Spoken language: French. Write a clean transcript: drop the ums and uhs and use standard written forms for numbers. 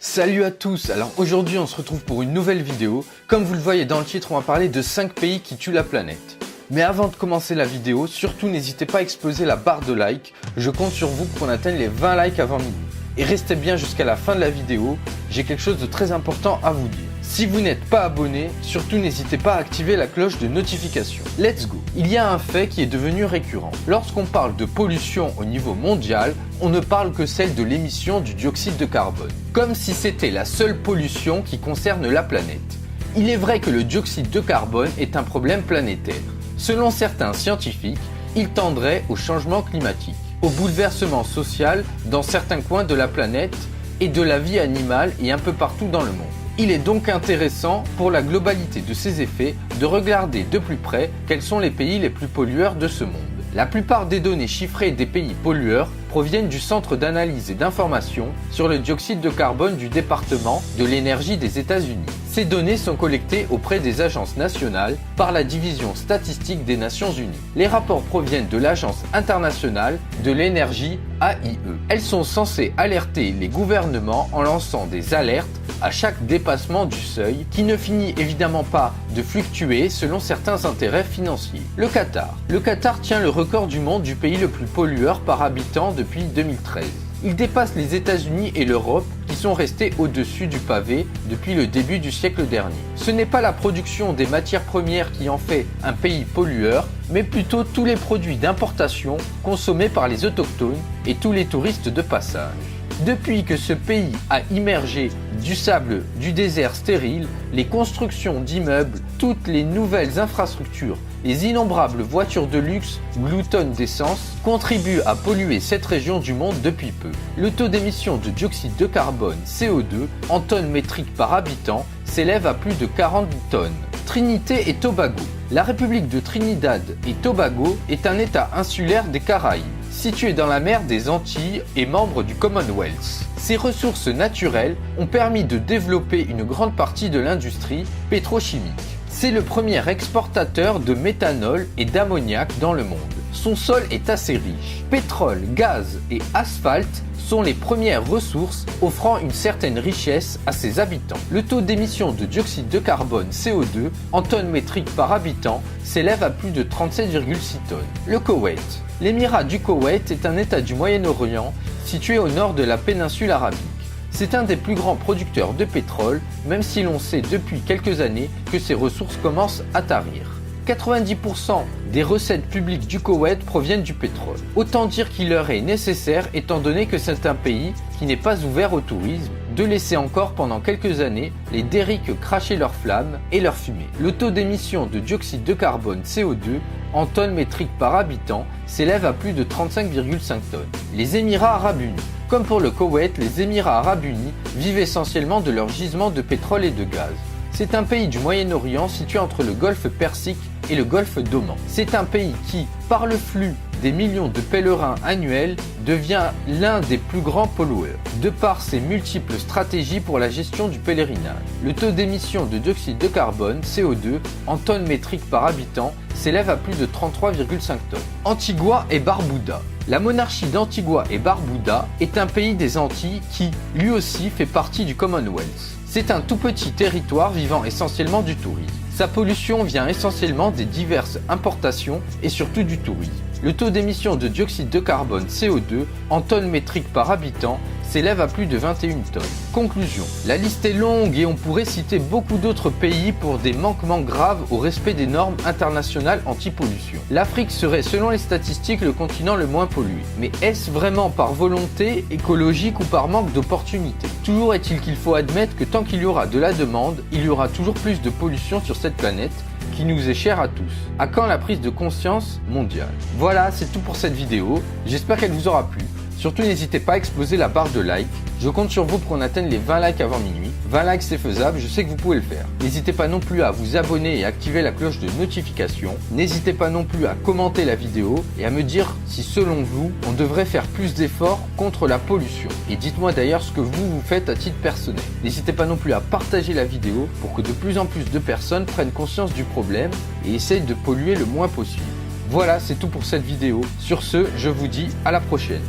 Salut à tous, alors aujourd'hui on se retrouve pour une nouvelle vidéo. Comme vous le voyez dans le titre, on va parler de 5 pays qui tuent la planète. Mais avant de commencer la vidéo, surtout n'hésitez pas à exploser la barre de like. Je compte sur vous pour qu'on atteigne les 20 likes avant minuit. Et restez bien jusqu'à la fin de la vidéo, j'ai quelque chose de très important à vous dire. Si vous n'êtes pas abonné, surtout n'hésitez pas à activer la cloche de notification. Let's go! Il y a un fait qui est devenu récurrent. Lorsqu'on parle de pollution au niveau mondial, on ne parle que celle de l'émission du dioxyde de carbone. Comme si c'était la seule pollution qui concerne la planète. Il est vrai que le dioxyde de carbone est un problème planétaire. Selon certains scientifiques, il tendrait au changement climatique, au bouleversement social dans certains coins de la planète et de la vie animale et un peu partout dans le monde. Il est donc intéressant, pour la globalité de ces effets, de regarder de plus près quels sont les pays les plus pollueurs de ce monde. La plupart des données chiffrées des pays pollueurs proviennent du Centre d'analyse et d'information sur le dioxyde de carbone du département de l'énergie des États-Unis. Ces données sont collectées auprès des agences nationales par la division statistique des Nations Unies. Les rapports proviennent de l'Agence internationale de l'énergie AIE. Elles sont censées alerter les gouvernements en lançant des alertes à chaque dépassement du seuil qui ne finit évidemment pas de fluctuer selon certains intérêts financiers. Le Qatar. Le Qatar tient le record du monde du pays le plus pollueur par habitant depuis 2013. Il dépasse les États-Unis et l'Europe qui sont restés au-dessus du pavé depuis le début du siècle dernier. Ce n'est pas la production des matières premières qui en fait un pays pollueur, mais plutôt tous les produits d'importation consommés par les autochtones et tous les touristes de passage. Depuis que ce pays a immergé du sable du désert stérile, les constructions d'immeubles, toutes les nouvelles infrastructures, les innombrables voitures de luxe gloutonnes d'essence contribuent à polluer cette région du monde depuis peu. Le taux d'émission de dioxyde de carbone CO2 en tonnes métriques par habitant s'élève à plus de 40 tonnes. Trinité et Tobago. La République de Trinidad et Tobago est un État insulaire des Caraïbes, situé dans la mer des Antilles et membre du Commonwealth. Ses ressources naturelles ont permis de développer une grande partie de l'industrie pétrochimique. C'est le premier exportateur de méthanol et d'ammoniac dans le monde. Son sol est assez riche. Pétrole, gaz et asphalte sont les premières ressources offrant une certaine richesse à ses habitants. Le taux d'émission de dioxyde de carbone CO2 en tonnes métriques par habitant s'élève à plus de 37,6 tonnes. Le Koweït. L'émirat du Koweït est un État du Moyen-Orient situé au nord de la péninsule arabique. C'est un des plus grands producteurs de pétrole, même si l'on sait depuis quelques années que ses ressources commencent à tarir. 90% des recettes publiques du Koweït proviennent du pétrole. Autant dire qu'il leur est nécessaire, étant donné que c'est un pays qui n'est pas ouvert au tourisme, de laisser encore pendant quelques années les derricks cracher leurs flammes et leurs fumées. Le taux d'émission de dioxyde de carbone CO2 en tonnes métriques par habitant s'élève à plus de 35,5 tonnes. Les Émirats Arabes Unis. Comme pour le Koweït, les Émirats Arabes Unis vivent essentiellement de leurs gisements de pétrole et de gaz. C'est un pays du Moyen-Orient situé entre le golfe Persique et le golfe d'Oman. C'est un pays qui, par le flux des millions de pèlerins annuels, devient l'un des plus grands pollueurs, de par ses multiples stratégies pour la gestion du pèlerinage. Le taux d'émission de dioxyde de carbone, CO2, en tonnes métriques par habitant, s'élève à plus de 33,5 tonnes. Antigua et Barbuda. La monarchie d'Antigua et Barbuda est un pays des Antilles qui, lui aussi, fait partie du Commonwealth. C'est un tout petit territoire vivant essentiellement du tourisme. Sa pollution vient essentiellement des diverses importations et surtout du tourisme. Le taux d'émission de dioxyde de carbone CO2 en tonnes métriques par habitant s'élève à plus de 21 tonnes. Conclusion. La liste est longue et on pourrait citer beaucoup d'autres pays pour des manquements graves au respect des normes internationales anti-pollution. L'Afrique serait selon les statistiques le continent le moins pollué. Mais est-ce vraiment par volonté écologique ou par manque d'opportunités? Toujours est-il qu'il faut admettre que tant qu'il y aura de la demande, il y aura toujours plus de pollution sur cette planète qui nous est chère à tous. À quand la prise de conscience mondiale? Voilà, c'est tout pour cette vidéo. J'espère qu'elle vous aura plu. Surtout n'hésitez pas à exploser la barre de like. Je compte sur vous pour qu'on atteigne les 20 likes avant minuit. 20 likes c'est faisable, je sais que vous pouvez le faire. N'hésitez pas non plus à vous abonner et activer la cloche de notification. N'hésitez pas non plus à commenter la vidéo et à me dire si selon vous, on devrait faire plus d'efforts contre la pollution. Et dites-moi d'ailleurs ce que vous faites à titre personnel. N'hésitez pas non plus à partager la vidéo pour que de plus en plus de personnes prennent conscience du problème et essayent de polluer le moins possible. Voilà, c'est tout pour cette vidéo. Sur ce, je vous dis à la prochaine.